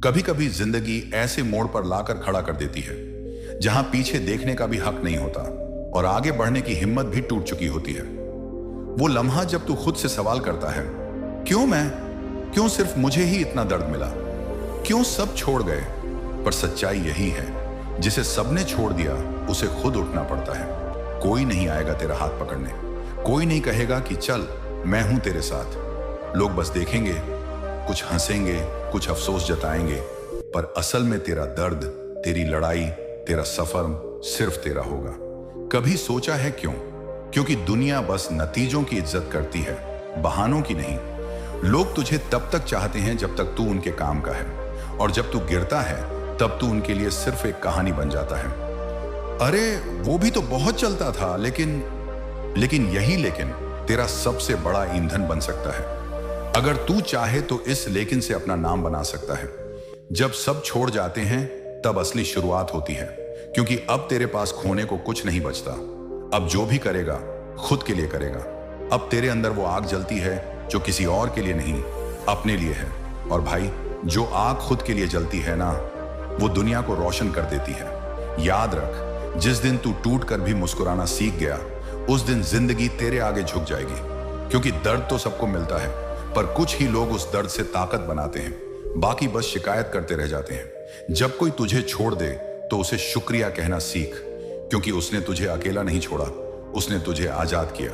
कभी कभी जिंदगी ऐसे मोड़ पर लाकर खड़ा कर देती है जहां पीछे देखने का भी हक नहीं होता और आगे बढ़ने की हिम्मत भी टूट चुकी होती है। वो लम्हा जब तू खुद से सवाल करता है, क्यों मैं, क्यों सिर्फ मुझे ही इतना दर्द मिला, क्यों सब छोड़ गए। पर सच्चाई यही है, जिसे सबने छोड़ दिया उसे खुद उठना पड़ता है। कोई नहीं आएगा तेरा हाथ पकड़ने, कोई नहीं कहेगा कि चल मैं हूं तेरे साथ। लोग बस देखेंगे, कुछ हंसेंगे, कुछ अफसोस जताएंगे, पर असल में तेरा दर्द, तेरी लड़ाई, तेरा सफर सिर्फ तेरा होगा। कभी सोचा है क्यों? क्योंकि दुनिया बस नतीजों की इज्जत करती है, बहानों की नहीं। लोग तुझे तब तक चाहते हैं जब तक तू उनके काम का है, और जब तू गिरता है तब तू उनके लिए सिर्फ एक कहानी बन जाता है। अरे वो भी तो बहुत चलता था, लेकिन यही लेकिन तेरा सबसे बड़ा ईंधन बन सकता है। अगर तू चाहे तो इस लेकिन से अपना नाम बना सकता है। जब सब छोड़ जाते हैं तब असली शुरुआत होती है, क्योंकि अब तेरे पास खोने को कुछ नहीं बचता। अब जो भी करेगा खुद के लिए करेगा। अब तेरे अंदर वो आग जलती है जो किसी और के लिए नहीं, अपने लिए है। और भाई, जो आग खुद के लिए जलती है ना, वो दुनिया को रोशन कर देती है। याद रख, जिस दिन तू टूट कर भी मुस्कुराना सीख गया, उस दिन जिंदगी तेरे आगे झुक जाएगी। क्योंकि दर्द तो सबको मिलता है, पर कुछ ही लोग उस दर्द से ताकत बनाते हैं, बाकी बस शिकायत करते रह जाते हैं। जब कोई तुझे छोड़ दे तो उसे शुक्रिया कहना सीख, क्योंकि उसने तुझे अकेला नहीं छोड़ा, उसने तुझे आजाद किया।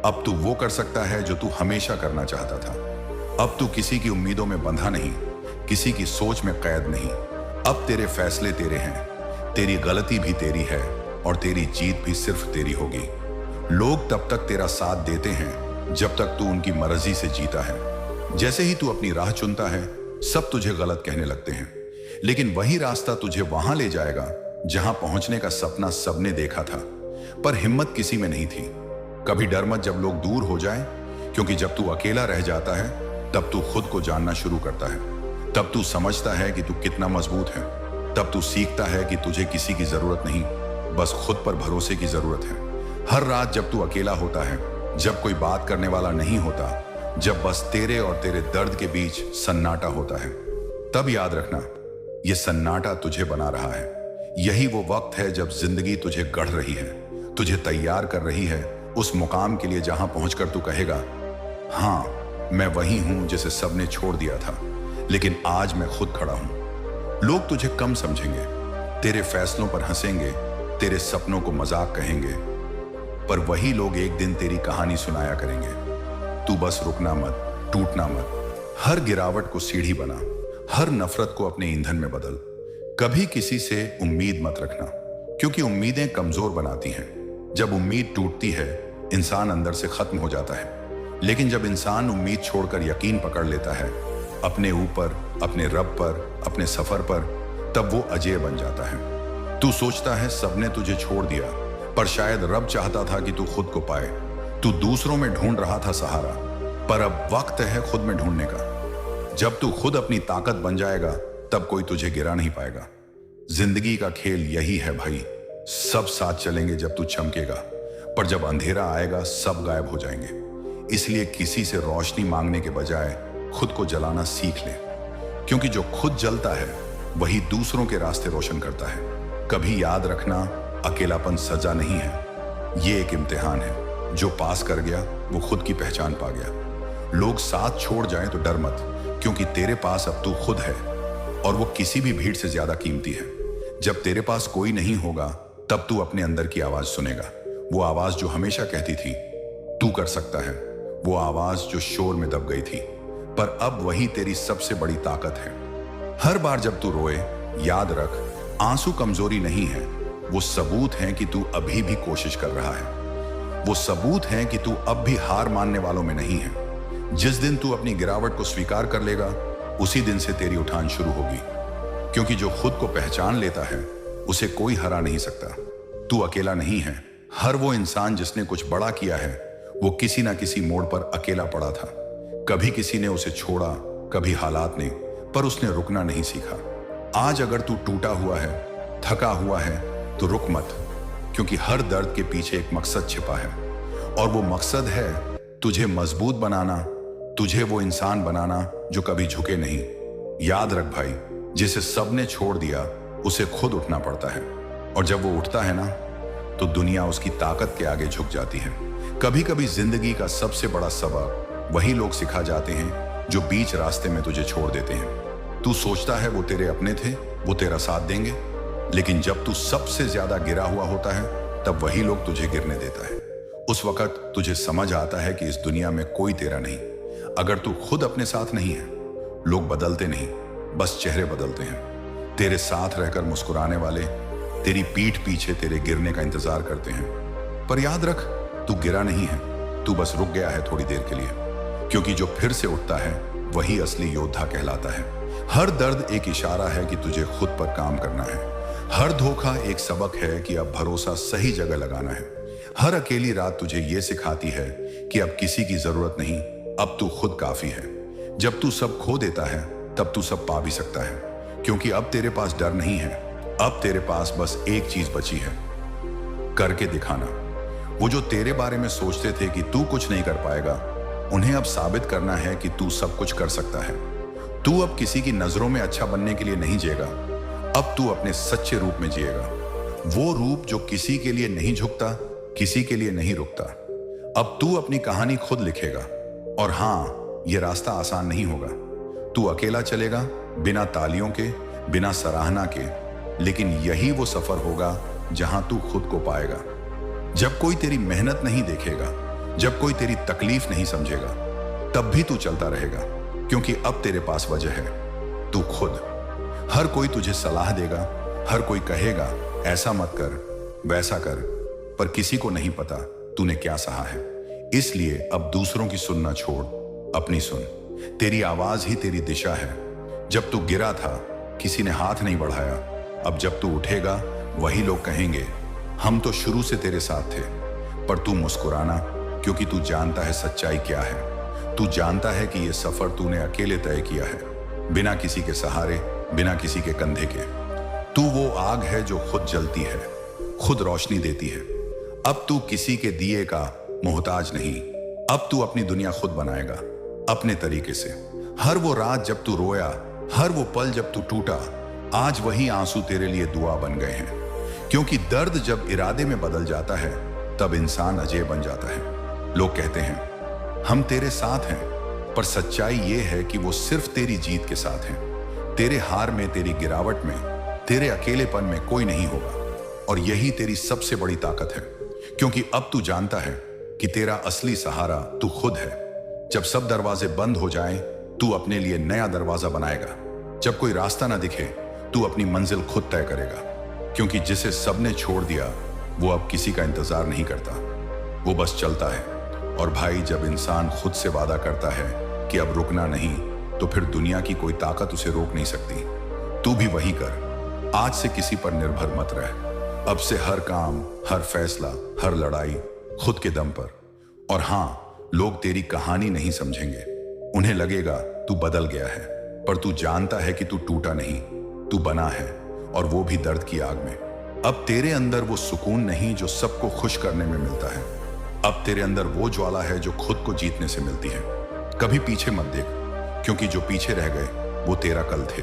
अब तू वो कर सकता है जो तू हमेशा करना चाहता था। अब तू किसी की उम्मीदों में बंधा नहीं, किसी की सोच में कैद नहीं। अब तेरे फैसले तेरे हैं, तेरी गलती भी तेरी है, और तेरी जीत भी सिर्फ तेरी होगी। लोग तब तक तेरा साथ देते हैं जब तक तू उनकी मर्जी से जीता है। जैसे ही तू अपनी राह चुनता है, सब तुझे गलत कहने लगते हैं, लेकिन वही रास्ता तुझे वहां ले जाएगा जहां पहुंचने का सपना सबने देखा था, पर हिम्मत किसी में नहीं थी। कभी डर मत जब लोग दूर हो जाएं, क्योंकि जब तू अकेला रह जाता है तब तू खुद को जानना शुरू करता है। तब तू समझता है कि तू कितना मजबूत है। तब तू सीखता है कि तुझे किसी की जरूरत नहीं, बस खुद पर भरोसे की जरूरत है। हर रात जब तू अकेला होता है, जब कोई बात करने वाला नहीं होता, जब बस तेरे और तेरे दर्द के बीच सन्नाटा होता है, तब याद रखना, ये सन्नाटा तुझे बना रहा है। यही वो वक्त है जब जिंदगी तुझे गढ़ रही है, तुझे तैयार कर रही है उस मुकाम के लिए जहां पहुंचकर तू कहेगा, हाँ मैं वही हूं जिसे सबने छोड़ दिया था, लेकिन आज मैं खुद खड़ा हूं। लोग तुझे कम समझेंगे, तेरे फैसलों पर हंसेंगे, तेरे सपनों को मजाक कहेंगे, पर वही लोग एक दिन तेरी कहानी सुनाया करेंगे। तू बस रुकना मत, टूटना मत। हर गिरावट को सीढ़ी बना, हर नफरत को अपने ईंधन में बदल। कभी किसी से उम्मीद मत रखना, क्योंकि उम्मीदें कमजोर बनाती हैं। जब उम्मीद टूटती है, इंसान अंदर से खत्म हो जाता है। लेकिन जब इंसान उम्मीद छोड़कर यकीन पकड़ लेता है अपने ऊपर, अपने रब पर, अपने सफर पर, तब वो अजेय बन जाता है। तू सोचता है सबने तुझे छोड़ दिया, पर शायद रब चाहता था कि तू खुद को पाए। तू दूसरों में ढूंढ रहा था सहारा, पर अब वक्त है खुद में ढूंढने का। जब तू खुद अपनी ताकत बन जाएगा, तब कोई तुझे गिरा नहीं पाएगा। जिंदगी का खेल यही है भाई, सब साथ चलेंगे जब तू चमकेगा, पर जब अंधेरा आएगा सब गायब हो जाएंगे। इसलिए किसी से रोशनी मांगने के बजाय खुद को जलाना सीख ले, क्योंकि जो खुद जलता है वही दूसरों के रास्ते रोशन करता है। कभी याद रखना, अकेलापन सजा नहीं है, ये एक इम्तिहान है। जो पास कर गया वो खुद की पहचान पा गया। लोग साथ छोड़ जाएं तो डर मत, क्योंकि तेरे पास अब तू खुद है, और वो किसी भी भीड़ से ज्यादा कीमती है। जब तेरे पास कोई नहीं होगा, तब तू अपने अंदर की आवाज सुनेगा। वो आवाज जो हमेशा कहती थी तू कर सकता है, वो आवाज जो शोर में दब गई थी, पर अब वही तेरी सबसे बड़ी ताकत है। हर बार जब तू रोए, याद रख, आंसू कमजोरी नहीं है, वो सबूत हैं कि तू अभी भी कोशिश कर रहा है। वो सबूत हैं कि तू अब भी हार मानने वालों में नहीं है। जिस दिन तू अपनी गिरावट को स्वीकार कर लेगा, उसी दिन से तेरी उठान शुरू होगी। क्योंकि जो खुद को पहचान लेता है, उसे कोई हरा नहीं सकता। तू अकेला नहीं है। हर वो इंसान जिसने कुछ बड़ा किया है, वो किसी ना किसी मोड़ पर अकेला पड़ा था। कभी किसी ने उसे छोड़ा, कभी हालात ने, पर उसने रुकना नहीं सीखा। आज अगर तू टूटा हुआ है, थका हुआ है, तो रुक मत, क्योंकि हर दर्द के पीछे एक मकसद छिपा है, और वो मकसद है तुझे मजबूत बनाना, तुझे वो इंसान बनाना जो कभी झुके नहीं। याद रख भाई, जिसे सबने छोड़ दिया उसे खुद उठना पड़ता है, और जब वो उठता है ना तो दुनिया उसकी ताकत के आगे झुक जाती है। कभी कभी जिंदगी का सबसे बड़ा सबक वही लोग सिखा जाते हैं जो बीच रास्ते में तुझे छोड़ देते हैं। तू सोचता है वो तेरे अपने थे, वो तेरा साथ देंगे, लेकिन जब तू सबसे ज्यादा गिरा हुआ होता है तब वही लोग तुझे गिरने देता है। उस वक्त तुझे समझ आता है कि इस दुनिया में कोई तेरा नहीं। अगर तू खुद अपने साथ नहीं है, लोग बदलते नहीं, बस चेहरे बदलते हैं। तेरे साथ रहकर मुस्कुराने वाले तेरी पीठ पीछे तेरे गिरने का इंतजार करते हैं। पर याद रख, तू गिरा नहीं है, तू बस रुक गया है थोड़ी देर के लिए, क्योंकि जो फिर से उठता है वही असली योद्धा कहलाता है। हर दर्द एक इशारा है कि तुझे खुद पर काम करना है। हर धोखा एक सबक है कि अब भरोसा सही जगह लगाना है। हर अकेली रात तुझे यह सिखाती है कि अब किसी की जरूरत नहीं, अब तू खुद काफी है। जब तू सब खो देता है तब तू सब पा भी सकता है, क्योंकि अब तेरे पास डर नहीं है, अब तेरे पास बस एक चीज बची है, करके दिखाना। वो जो तेरे बारे में सोचते थे कि तू कुछ नहीं कर पाएगा, उन्हें अब साबित करना है कि तू सब कुछ कर सकता है। तू अब किसी की नजरों में अच्छा बनने के लिए नहीं जिएगा, अब तू अपने सच्चे रूप में जिएगा। वो रूप जो किसी के लिए नहीं झुकता, किसी के लिए नहीं रुकता। अब तू अपनी कहानी खुद लिखेगा, और हाँ, ये रास्ता आसान नहीं होगा। तू अकेला चलेगा, बिना तालियों के, बिना सराहना के, लेकिन यही वो सफर होगा जहां तू खुद को पाएगा। जब कोई तेरी मेहनत नहीं देखेगा, जब कोई तेरी तकलीफ नहीं समझेगा, तब भी तू चलता रहेगा, क्योंकि अब तेरे पास वजह है, तू खुद। हर कोई तुझे सलाह देगा, हर कोई कहेगा ऐसा मत कर, वैसा कर, पर किसी को नहीं पता तूने क्या सहा है। इसलिए अब दूसरों की सुनना छोड़, अपनी सुन। तेरी आवाज ही तेरी दिशा है। जब तू गिरा था किसी ने हाथ नहीं बढ़ाया, अब जब तू उठेगा वही लोग कहेंगे हम तो शुरू से तेरे साथ थे। पर तू मुस्कुराना, क्योंकि तू जानता है सच्चाई क्या है। तू जानता है कि यह सफर तूने अकेले तय किया है, बिना किसी के सहारे, बिना किसी के कंधे के। तू वो आग है जो खुद जलती है, खुद रोशनी देती है। अब तू किसी के दिए का मोहताज नहीं, अब तू अपनी दुनिया खुद बनाएगा, अपने तरीके से। हर वो रात जब तू रोया, हर वो पल जब तू टूटा, आज वही आंसू तेरे लिए दुआ बन गए हैं। क्योंकि दर्द जब इरादे में बदल जाता है तब इंसान अजय बन जाता है। लोग कहते हैं हम तेरे साथ हैं, पर सच्चाई ये है कि वो सिर्फ तेरी जीत के साथ हैं। तेरे हार में, तेरी गिरावट में, तेरे अकेलेपन में कोई नहीं होगा, और यही तेरी सबसे बड़ी ताकत है। क्योंकि अब तू जानता है कि तेरा असली सहारा तू खुद है। जब सब दरवाजे बंद हो जाएं, तू अपने लिए नया दरवाजा बनाएगा। जब कोई रास्ता ना दिखे, तू अपनी मंजिल खुद तय करेगा। क्योंकि जिसे सबने छोड़ दिया वो अब किसी का इंतजार नहीं करता, वो बस चलता है। और भाई, जब इंसान खुद से वादा करता है कि अब रुकना नहीं, तो फिर दुनिया की कोई ताकत उसे रोक नहीं सकती। तू भी वही कर। आज से किसी पर निर्भर मत रह। अब से हर काम, हर फैसला, हर लड़ाई खुद के दम पर। और हाँ, लोग तेरी कहानी नहीं समझेंगे, उन्हें लगेगा तू बदल गया है, पर तू जानता है कि तू टूटा नहीं, तू बना है, और वो भी दर्द की आग में। अब तेरे अंदर वो सुकून नहीं जो सबको खुश करने में मिलता है, अब तेरे अंदर वो ज्वाला है जो खुद को जीतने से मिलती है। कभी पीछे मत देख, क्योंकि जो पीछे रह गए वो तेरा कल थे।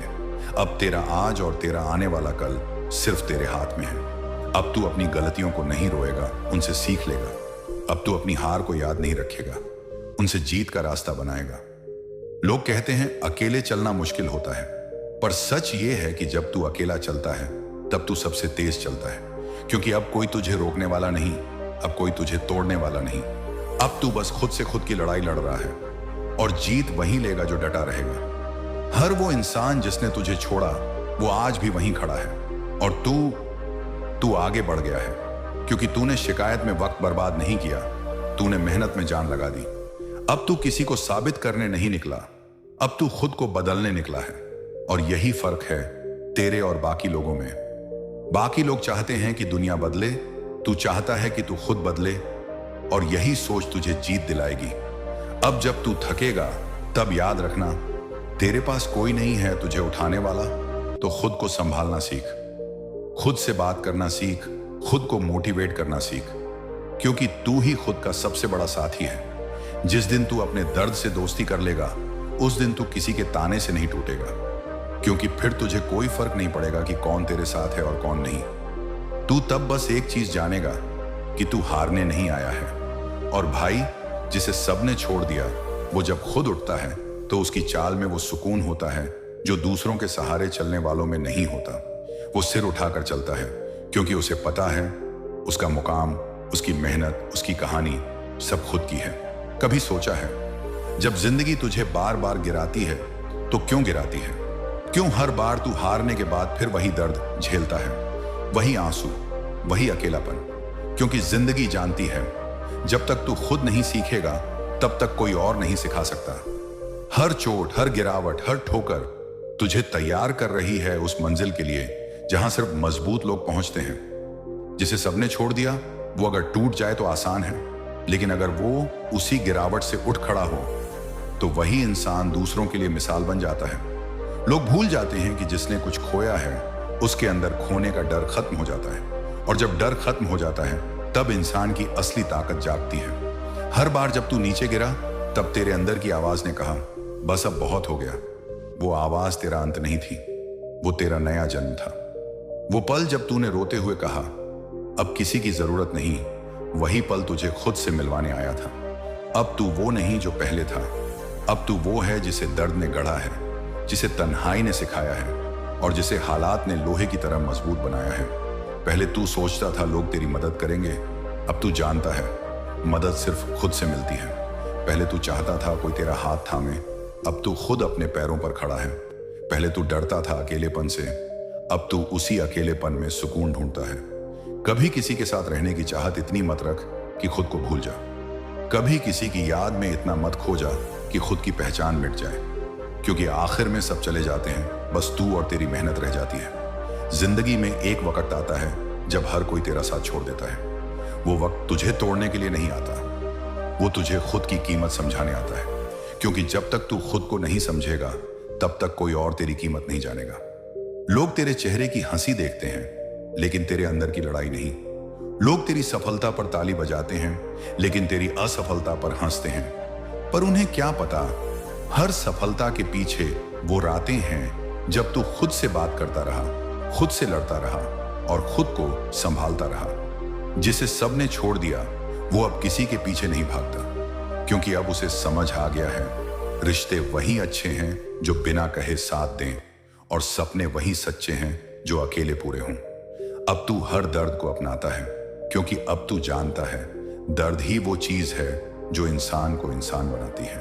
अब तेरा आज और तेरा आने वाला कल सिर्फ तेरे हाथ में है। अब तू अपनी गलतियों को नहीं रोएगा, उनसे सीख लेगा। अब तू अपनी हार को याद नहीं रखेगा, उनसे जीत का रास्ता बनाएगा। लोग कहते हैं अकेले चलना मुश्किल होता है, पर सच ये है कि जब तू अकेला चलता है तब तू सबसे तेज चलता है। क्योंकि अब कोई तुझे रोकने वाला नहीं, अब कोई तुझे तोड़ने वाला नहीं। अब तू बस खुद से खुद की लड़ाई लड़ रहा है, और जीत वही लेगा जो डटा रहेगा। हर वो इंसान जिसने तुझे छोड़ा वो आज भी वहीं खड़ा है, और तू आगे बढ़ गया है। क्योंकि तूने शिकायत में वक्त बर्बाद नहीं किया, तूने मेहनत में जान लगा दी। अब तू किसी को साबित करने नहीं निकला, अब तू खुद को बदलने निकला है। और यही फर्क है तेरे और बाकी लोगों में। बाकी लोग चाहते हैं कि दुनिया बदले, तू चाहता है कि तू खुद बदले, और यही सोच तुझे जीत दिलाएगी। अब जब तू थकेगा तब याद रखना, तेरे पास कोई नहीं है तुझे उठाने वाला, तो खुद को संभालना सीख, खुद से बात करना सीख, खुद को मोटिवेट करना सीख। क्योंकि तू ही खुद का सबसे बड़ा साथी है। जिस दिन तू अपने दर्द से दोस्ती कर लेगा, उस दिन तू किसी के ताने से नहीं टूटेगा। क्योंकि फिर तुझे कोई फर्क नहीं पड़ेगा कि कौन तेरे साथ है और कौन नहीं। तू तब बस एक चीज जानेगा कि तू हारने नहीं आया है। और भाई, जिसे सबने छोड़ दिया, वो जब खुद उठता है तो उसकी चाल में वो सुकून होता है जो दूसरों के सहारे चलने वालों में नहीं होता। वो सिर उठाकर चलता है क्योंकि उसे पता है उसका मुकाम, उसकी मेहनत, उसकी कहानी सब खुद की है। कभी सोचा है, जब जिंदगी तुझे बार बार गिराती है तो क्यों गिराती है? क्यों हर बार तू हारने के बाद फिर वही दर्द झेलता है, वही आंसू, वही अकेलापन? क्योंकि जिंदगी जानती है, जब तक तू खुद नहीं सीखेगा तब तक कोई और नहीं सिखा सकता। हर चोट, हर गिरावट, हर ठोकर तुझे तैयार कर रही है उस मंजिल के लिए जहां सिर्फ मजबूत लोग पहुंचते हैं। जिसे सबने छोड़ दिया, वो अगर टूट जाए तो आसान है, लेकिन अगर वो उसी गिरावट से उठ खड़ा हो तो वही इंसान दूसरों के लिए मिसाल बन जाता है। लोग भूल जाते हैं कि जिसने कुछ खोया है उसके अंदर खोने का डर खत्म हो जाता है, और जब डर खत्म हो जाता है तब इंसान की असली ताकत जागती है। हर बार जब तू नीचे गिरा तब तेरे अंदर की आवाज ने कहा, बस अब बहुत हो गया। वो आवाज तेरा अंत नहीं थी, वो तेरा नया जन्म था। वो पल जब तूने रोते हुए कहा, अब किसी की जरूरत नहीं, वही पल तुझे खुद से मिलवाने आया था। अब तू वो नहीं जो पहले था, अब तू वो है जिसे दर्द ने गढ़ा है, जिसे तन्हाई ने सिखाया है और जिसे हालात ने लोहे की तरह मजबूत बनाया है। पहले तू सोचता था लोग तेरी मदद करेंगे, अब तू जानता है मदद सिर्फ खुद से मिलती है। पहले तू चाहता था कोई तेरा हाथ थामे, अब तू खुद अपने पैरों पर खड़ा है। पहले तू डरता था अकेलेपन से, अब तू उसी अकेलेपन में सुकून ढूंढता है। कभी किसी के साथ रहने की चाहत इतनी मत रख कि खुद को भूल जा। कभी किसी की याद में इतना मत खो जा कि खुद की पहचान मिट जाए, क्योंकि आखिर में सब चले जाते हैं, बस तू और तेरी मेहनत रह जाती है। जिंदगी में एक वक्त आता है जब हर कोई तेरा साथ छोड़ देता है। वो वक्त तुझे तोड़ने के लिए नहीं आता, वो तुझे खुद की कीमत समझाने आता है। क्योंकि जब तक तू खुद को नहीं समझेगा तब तक कोई और तेरी कीमत नहीं जानेगा। लोग तेरे चेहरे की हंसी देखते हैं लेकिन तेरे अंदर की लड़ाई नहीं। लोग तेरी सफलता पर ताली बजाते हैं लेकिन तेरी असफलता पर हंसते हैं। पर उन्हें क्या पता, हर सफलता के पीछे वो रातें हैं जब तू खुद से बात करता रहा, खुद से लड़ता रहा और खुद को संभालता रहा। जिसे सबने छोड़ दिया वो अब किसी के पीछे नहीं भागता, क्योंकि अब उसे समझ आ गया है रिश्ते वही अच्छे हैं जो बिना कहे साथ दें, और सपने वही सच्चे हैं जो अकेले पूरे हों। अब तू हर दर्द को अपनाता है, क्योंकि अब तू जानता है दर्द ही वो चीज है जो इंसान को इंसान बनाती है।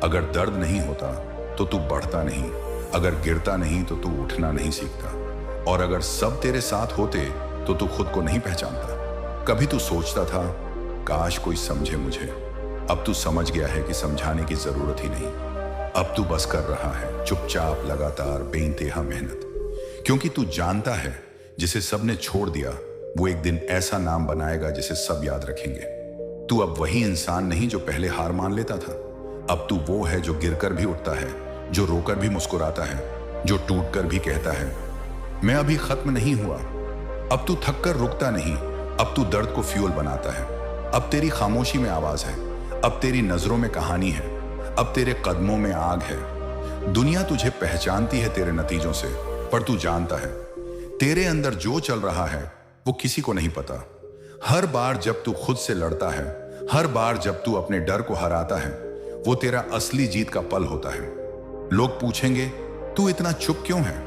अगर दर्द नहीं होता तो तू बढ़ता नहीं, अगर गिरता नहीं तो तू उठना नहीं सीखता, और अगर सब तेरे साथ होते तो तू खुद को नहीं पहचानता। कभी तू सोचता था काश कोई समझे मुझे, अब तू समझ गया है कि समझाने की जरूरत ही नहीं। अब तू बस कर रहा है चुपचाप, लगातार, बेइंतहा मेहनत, क्योंकि तू जानता है जिसे सबने छोड़ दिया वो एक दिन ऐसा नाम बनाएगा जिसे सब याद रखेंगे। तू अब वही इंसान नहीं जो पहले हार मान लेता था, अब तू वो है जो गिरकर भी उठता है, जो रोकर भी मुस्कुराता है, जो टूटकर भी कहता है मैं अभी खत्म नहीं हुआ। अब तू थक कर रुकता नहीं, अब तू दर्द को फ्यूल बनाता है। अब तेरी खामोशी में आवाज है, अब तेरी नजरों में कहानी है, अब तेरे कदमों में आग है। दुनिया तुझे पहचानती है तेरे नतीजों से, पर तू जानता है तेरे अंदर जो चल रहा है वो किसी को नहीं पता। हर बार जब तू खुद से लड़ता है, हर बार जब तू अपने डर को हराता है, वो तेरा असली जीत का पल होता है। लोग पूछेंगे तू इतना चुप क्यों है?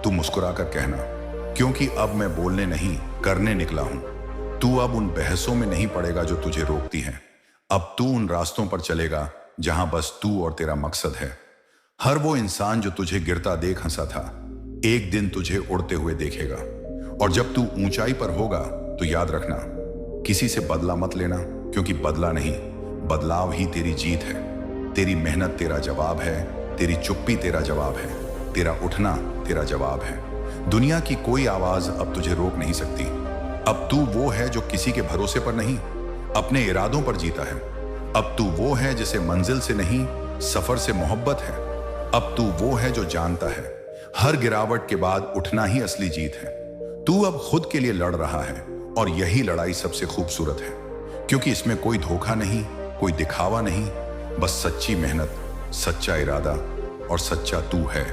तू मुस्कुरा कर कहना, क्योंकि अब मैं बोलने नहीं करने निकला हूं। तू अब उन बहसों में नहीं पड़ेगा जो तुझे रोकती हैं, अब तू उन रास्तों पर चलेगा जहां बस तू और तेरा मकसद है। हर वो इंसान जो तुझे गिरता देख हंसा था, एक दिन तुझे उड़ते हुए देखेगा, और जब तू ऊंचाई पर होगा तो याद रखना, किसी से बदला मत लेना, क्योंकि बदला नहीं, बदलाव ही तेरी जीत है। तेरी मेहनत तेरा जवाब है, तेरी चुप्पी तेरा जवाब है, तेरा उठना तेरा जवाब है। दुनिया की कोई आवाज अब तुझे रोक नहीं सकती। अब तू वो है जो किसी के भरोसे पर नहीं, अपने इरादों पर जीता है। अब तू वो है जिसे मंजिल से नहीं, सफर से मोहब्बत है। अब तू वो है जो जानता है हर गिरावट के बाद उठना ही असली जीत है। तू अब खुद के लिए लड़ रहा है, और यही लड़ाई सबसे खूबसूरत है, क्योंकि इसमें कोई धोखा नहीं, कोई दिखावा नहीं, बस सच्ची मेहनत, सच्चा इरादा और सच्चा तू है।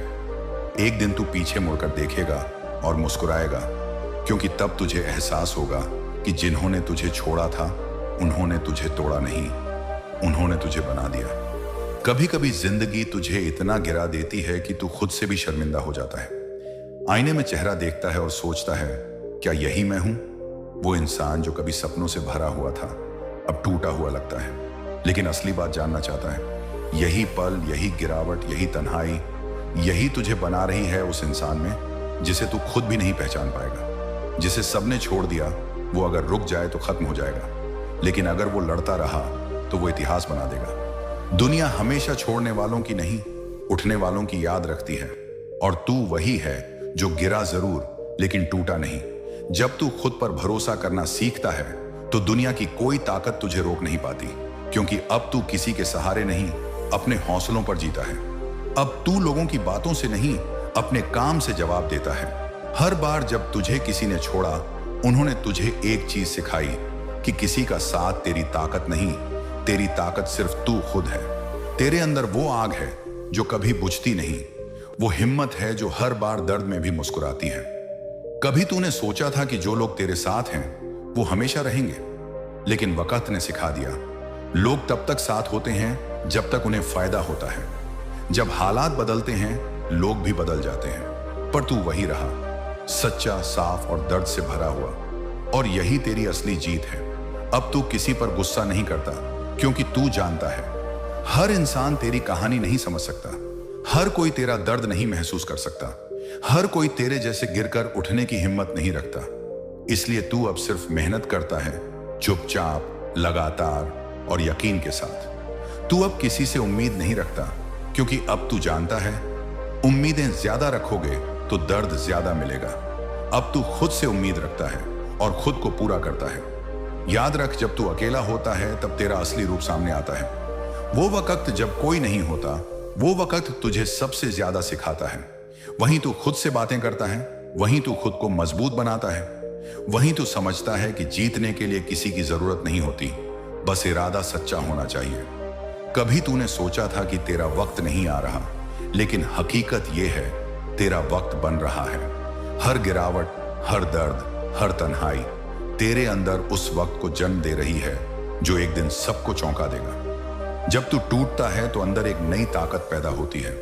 एक दिन तू पीछे मुड़कर देखेगा और मुस्कुराएगा, क्योंकि तब तुझे एहसास होगा कि जिन्होंने तुझे छोड़ा था उन्होंने तुझे तोड़ा नहीं, उन्होंने तुझे बना दिया। कभी कभी जिंदगी तुझे इतना गिरा देती है कि तू खुद से भी शर्मिंदा हो जाता है। आईने में चेहरा देखता है और सोचता है, क्या यही मैं हूं? वो इंसान जो कभी सपनों से भरा हुआ था अब टूटा हुआ लगता है। लेकिन असली बात जानना चाहता है। यही पल, यही गिरावट, यही तन्हाई, यही तुझे बना रही है उस इंसान में जिसे तू खुद भी नहीं पहचान पाएगा। जिसे सबने छोड़ दिया, वो अगर रुक जाए तो खत्म हो जाएगा, लेकिन अगर वो लड़ता रहा तो वो इतिहास बना देगा। दुनिया हमेशा छोड़ने वालों की नहीं, उठने वालों की याद रखती है। और तू वही है जो गिरा जरूर लेकिन टूटा नहीं। जब तू खुद पर भरोसा करना सीखता है तो दुनिया की कोई ताकत तुझे रोक नहीं पाती, क्योंकि अब तू किसी के सहारे नहीं, अपने हौसलों पर जीता है। अब तू लोगों की बातों से नहीं, अपने काम से जवाब देता है। हर बार जब तुझे किसी ने छोड़ा, उन्होंने तुझे एक चीज सिखाई कि किसी का साथ तेरी ताकत नहीं, तेरी ताकत सिर्फ तू खुद है। तेरे अंदर वो आग है जो कभी बुझती नहीं, वो हिम्मत है जो हर बार दर्द में भी मुस्कुराती है। कभी तूने सोचा था कि जो लोग तेरे साथ हैं वो हमेशा रहेंगे, लेकिन वक्त ने सिखा दिया, लोग तब तक साथ होते हैं जब तक उन्हें फायदा होता है। जब हालात बदलते हैं लोग भी बदल जाते हैं, पर तू वही रहा, सच्चा, साफ और दर्द से भरा हुआ। और यही तेरी असली जीत है। अब तू किसी पर गुस्सा नहीं करता, क्योंकि तू जानता है हर इंसान तेरी कहानी नहीं समझ सकता, हर कोई तेरा दर्द नहीं महसूस कर सकता, हर कोई तेरे जैसे गिरकर उठने की हिम्मत नहीं रखता। इसलिए तू अब सिर्फ मेहनत करता है, चुपचाप, लगातार और यकीन के साथ। तू अब किसी से उम्मीद नहीं रखता, क्योंकि अब तू जानता है उम्मीदें ज्यादा रखोगे तो दर्द ज्यादा मिलेगा। अब तू खुद से उम्मीद रखता है और खुद को पूरा करता है। याद रख, जब तू अकेला होता है तब तेरा असली रूप सामने आता है। वो वक्त जब कोई नहीं होता, वो वक्त तुझे सबसे ज्यादा सिखाता है। वहीं तू खुद से बातें करता है, वहीं तू खुद को मजबूत बनाता है, वहीं तू समझता है कि जीतने के लिए किसी की जरूरत नहीं होती, बस इरादा सच्चा होना चाहिए। कभी तूने सोचा था कि तेरा वक्त नहीं आ रहा, लेकिन हकीकत यह है, तेरा वक्त बन रहा है। हर गिरावट, हर दर्द, हर तन्हाई तेरे अंदर उस वक्त को जन्म दे रही है जो एक दिन सबको चौंका देगा। जब तू टूटता है तो अंदर एक नई ताकत पैदा होती है।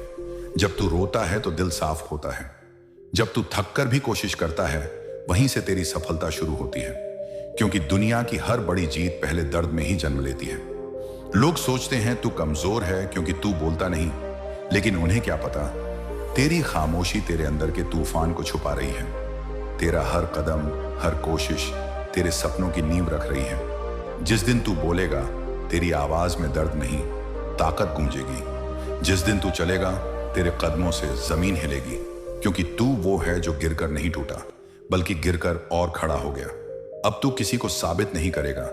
जब तू रोता है तो दिल साफ होता है। जब तू थककर भी कोशिश करता है, वहीं से तेरी सफलता शुरू होती है, क्योंकि दुनिया की हर बड़ी जीत पहले दर्द में ही जन्म लेती है। लोग सोचते हैं तू कमजोर है क्योंकि तू बोलता नहीं, लेकिन उन्हें क्या पता, तेरी खामोशी तेरे अंदर के तूफान को छुपा रही है। तेरा हर कदम, हर कोशिश तेरे सपनों की नींव रख रही है। जिस दिन तू बोलेगा, तेरी आवाज में दर्द नहीं, ताकत गूंजेगी। जिस दिन तू चलेगा, तेरे कदमों से जमीन हिलेगी, क्योंकि तू वो है जो गिरकर नहीं टूटा, बल्कि गिरकर और खड़ा हो गया। अब तू किसी को साबित नहीं करेगा,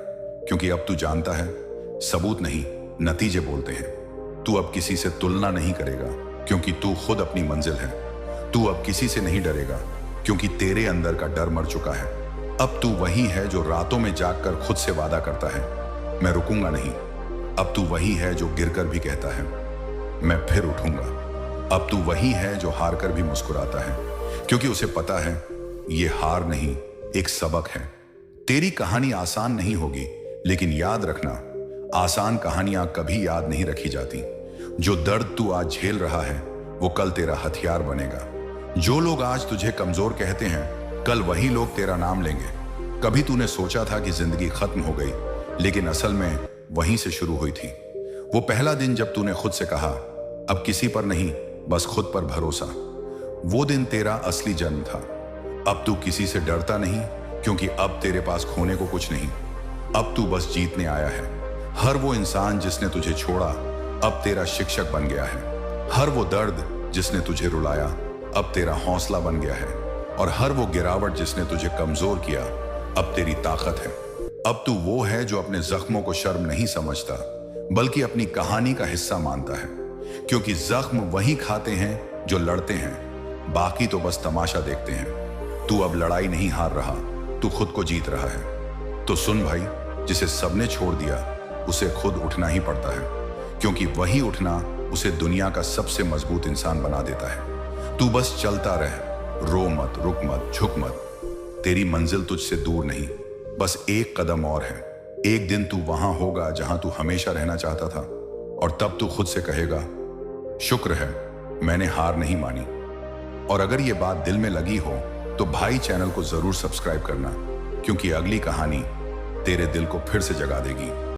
क्योंकि अब तू जानता है सबूत नहीं, नतीजे बोलते हैं। तू अब किसी से तुलना नहीं करेगा, क्योंकि तू खुद अपनी मंजिल है। तू अब किसी से नहीं डरेगा, क्योंकि तेरे अंदर का डर मर चुका है। अब तू वही है जो रातों में जागकर खुद से वादा करता है, मैं रुकूंगा नहीं। अब तू वही है जो गिरकर भी कहता है, मैं फिर उठूंगा। अब तू वही है जो हार कर भी मुस्कुराता है, क्योंकि उसे पता है ये हार नहीं, एक सबक है। तेरी कहानी आसान नहीं होगी, लेकिन याद रखना, आसान कहानियां कभी याद नहीं रखी जाती। जो दर्द तू आज झेल रहा है, वो कल तेरा हथियार बनेगा। जो लोग आज तुझे कमजोर कहते हैं, कल वही लोग तेरा नाम लेंगे। कभी तूने सोचा था कि जिंदगी खत्म हो गई, लेकिन असल में वहीं से शुरू हुई थी। वो पहला दिन जब तूने खुद से कहा, अब किसी पर नहीं, बस खुद पर भरोसा, वो दिन तेरा असली जन्म था। अब तू किसी से डरता नहीं, क्योंकि अब तेरे पास खोने को कुछ नहीं। अब तू बस जीतने आया है। हर वो इंसान जिसने तुझे छोड़ा, अब तेरा शिक्षक बन गया है। हर वो दर्द जिसने तुझे रुलाया, अब तेरा हौसला बन गया है। और हर वो गिरावट जिसने तुझे कमजोर किया, अब तेरी ताकत है। अब तू वो है जो अपने जख्मों को शर्म नहीं समझता, बल्कि अपनी कहानी का हिस्सा मानता है, क्योंकि जख्म वही खाते हैं जो लड़ते हैं, बाकी तो बस तमाशा देखते हैं। तू अब लड़ाई नहीं हार रहा, तू खुद को जीत रहा है। तो सुन भाई, जिसे सबने छोड़ दिया, उसे खुद उठना ही पड़ता है, क्योंकि वही उठना उसे दुनिया का सबसे मजबूत इंसान बना देता है। तू बस चलता रह, रो मत, रुक मत, झुक मत। तेरी मंजिल तुझसे दूर नहीं, बस एक कदम और है। एक दिन तू वहां होगा जहां तू हमेशा रहना चाहता था, और तब तू खुद से कहेगा, शुक्र है मैंने हार नहीं मानी। और अगर ये बात दिल में लगी हो तो भाई चैनल को जरूर सब्सक्राइब करना, क्योंकि अगली कहानी तेरे दिल को फिर से जगा देगी।